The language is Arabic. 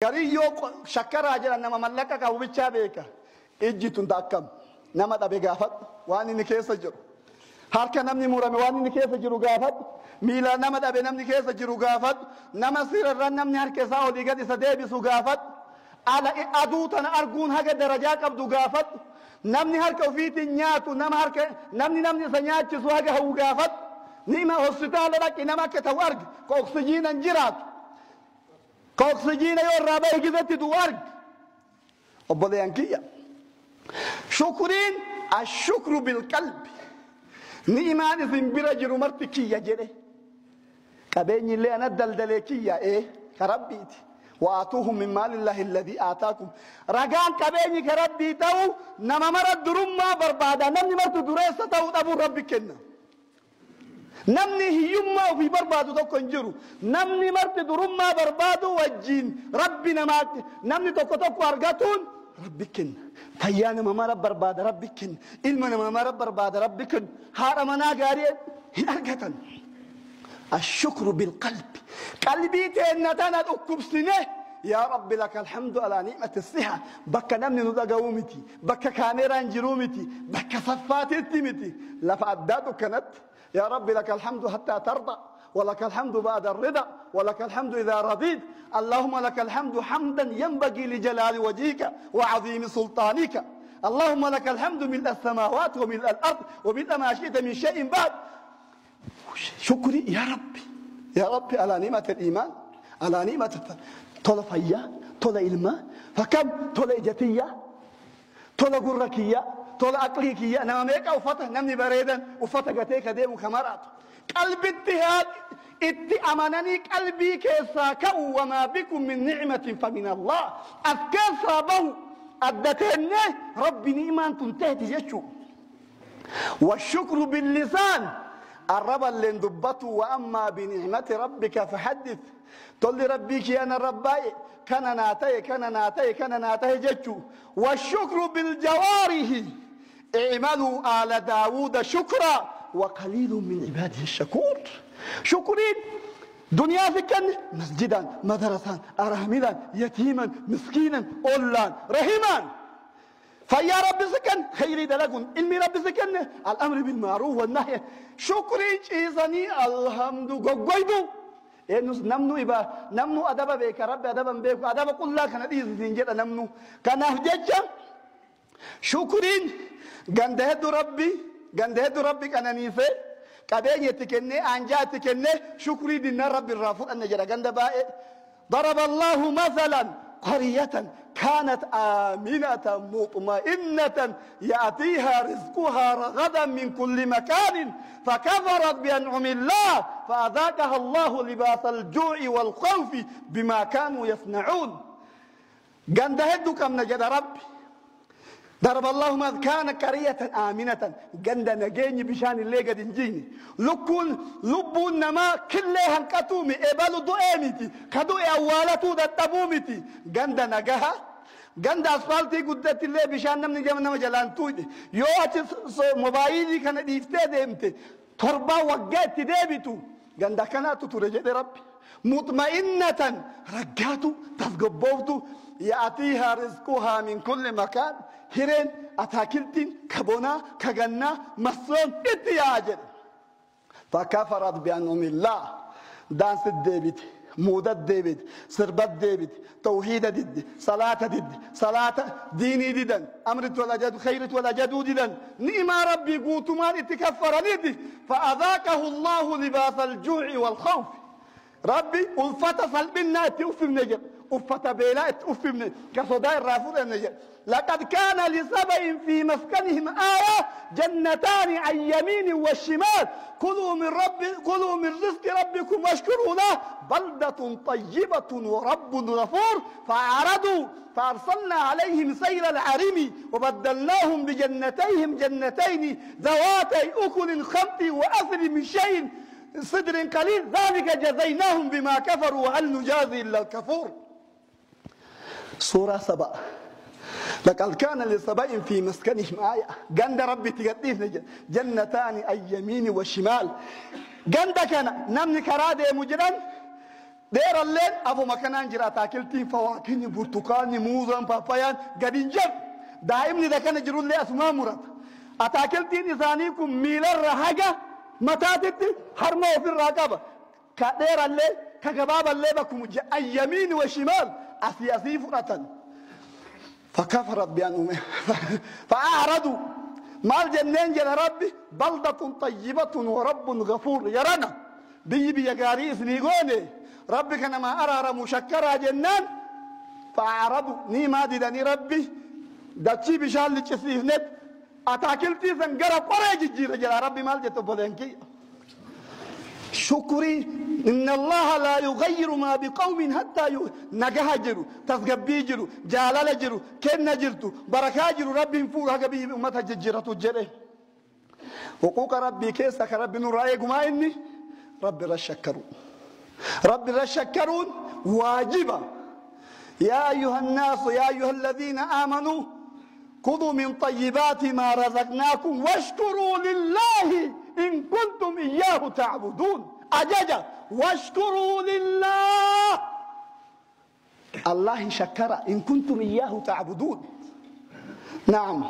غري يو شكر اجل انما ملكك او بيتشا بيكا اجيتون داكم نما دبي غافت واني نكيس جرو هاركا نمني مرمي واني نكيس جرو غافت ميلا نما دبي نمني كيس جرو غافت نما سير الرن نمني هركسا ودي قد سديبي سو غافت على ادوتن ارجون هاga درجات قبض غافت نمني هركا وفيتي نياتو نما هركا نمني سنياتي سو هاga هو غافت نيما هوسبيتال لك نما كتورق كوكسجين انجرات كوكسجين يورا باي جزتي دوارق وبليانكيا شكرين الشكر بالقلب نيمان زنبرا جرو مرتكيا جري كبيني اللي انا دلدلكيا ايه كربيتي واتوهم من مال الله الذي اتاكم رجان كبيني كربي تو نما مرد درما بربادا نمني مرت دريسه تو ابو ربكنا نمني هيما وفي بربادو توكو انجرو نمني مرت درما بربادو وجين ربنا ما نمني توكو ارغاتون ربكن فيانا ما رب برباد ربكن علمنا ما رب برباد ربكن هارمنا غاري ارغتن الشكر بالقلب قلبي تنتنا اكبسنه يا رب لك الحمد على نعمة الصحة بك نمني ندقومتي بك كاميرا انجرومتي بك صفات التمتي لفعدادو كانت يا رب لك الحمد حتى ترضى ولك الحمد بعد الرضا ولك الحمد إذا رضيت اللهم لك الحمد حمدا ينبغي لجلال وجهك وعظيم سلطانك اللهم لك الحمد ملء السماوات وملء الأرض وملء ما شئت من شيء بعد شكري يا ربي على نعمة الإيمان على نعمة طول فيا طول علما فكم طول إجتية طول قركية طول أقليكية نما ميكا وفتح نمني بريدا وفتح قتيك ديم كمرات قلب اتهاد أمانني قلبي كيساك وما بكم من نعمة فمن الله أذكر به أدتين ربي نيمان تنتهي تجشو والشكر باللسان الرب اللي اندبته وأما بنعمة ربك فحدث تقول لي ربيك أنا رباي كان ناتي جتشو والشكر بالجوارح اعملوا آل داود شكرا وقليل من عباده الشكور شكرين دنيا فكن مسجدا مدرسا أرهملا يتيما مسكينا أولان رحيما فيا رب سكن خيري دلقون علمي رب سكن الأمر بالمعروف والنهي شكري إيزاني الحمد قويدو نمنو إبا نمنو أدبا بيك ربي أدبا بيك أدبا قل لا كان ديز زنجر نمنو كان أهجج شكرين غندهد ربي كان نيفي كبين يتكني أنجا تكني شكري دينا ربي الرافض أن جرى غند بائي ضرب الله مثلا قرية كانت آمنة مطمئنة يأتيها رزقها رغدا من كل مكان فكفرت بأنعم الله فأذاقها الله لباس الجوع والخوف بما كانوا يصنعون غندهد كم نجد ربي ضرب الله ما كان قرية آمنة غند نجيني بشان اللي قد نجيني لبون نما كلها كتومي إبالو دوئمتي كدو أولاتو دتبومتي غند نجاها غند أسفلتي قدت اللي بشان نمني جمنا جلان توجي يو أتي موبايلي كان ديفتي ديمتي تربا وقت ديبتو غند كانت ترجع ربي مطمئنة رجعتو تسقبوتو يأتيها رزقها من كل مكان هيرين أتاكلتين كبونا كغنا مصون اتياجر فكفرت بأنعم الله دانس الديبت مودة الديبت سربت ديبت توحيد دد صلاة ديني ددن أمرت ولا جد خيرت ولا جدو ددن نيما ربي قوتمان اتكفر ندي فأذاقه الله لباس الجوع والخوف ربي ألفت صلبنا توفي نجر أفت بيلات أفهم كصداء الرافض النجر لقد كان لسبع في مسكنهم آية جنتان عن يمين والشمال كلوا من رزق ربكم واشكروا له بلدة طيبة ورب غفور فأعرضوا فأرسلنا عليهم سيل العرم وبدلناهم بجنتين ذواتي أكل خمط وأثل من شيء صدر قليل ذلك جزيناهم بما كفروا وهل نجازي إلا الكفور سورة 7 لقد كان لسبع في مسكنهم آية قند ربي تقديس جنتان أي يمين وشمال قند كان نمني كرادة مجرم دير الليل أبو مكان جرا تاكلتين فواكه برتقال موزا بابايا قدين جب دائما إذا كان جرون لي أسماء مراد أتاكلتين إنسانيكم ميلر رهجة متاتتي حرمه في الرقبة كدير الليل كجباب الليل بكم اليمين والشمال أسياسي فرة فكفرت بأنهم فأعرضوا ما الجنين جل ربي بلدة طيبة ورب غفور يرانا بي يقاريس نيغوني ربي كان ما أرى مشكرا جنان فأعرضوا ني ما ديدني ربي داتشي بشال لتشسيف نت أتاكلتي سنقرا قريج جيرا جل ربي مال جتو بلنكي شكري إن الله لا يغير ما بقوم حتى نجاه جرو تسقبي جرو جلال جرو كن جرتو بركة جرو ربي فوق هجبي أمتها جرتو جره حقوق ربي كيسك ربي نرايق ما إني ربي رشكرون ربي رشكرون واجبا يا أيها الناس يا أيها الذين آمنوا خذوا من طيبات ما رزقناكم واشكروا لله إن كنتم إياه تعبدون أجاجا واشكروا لله الله شكر إن كنتم إياه تعبدون نعم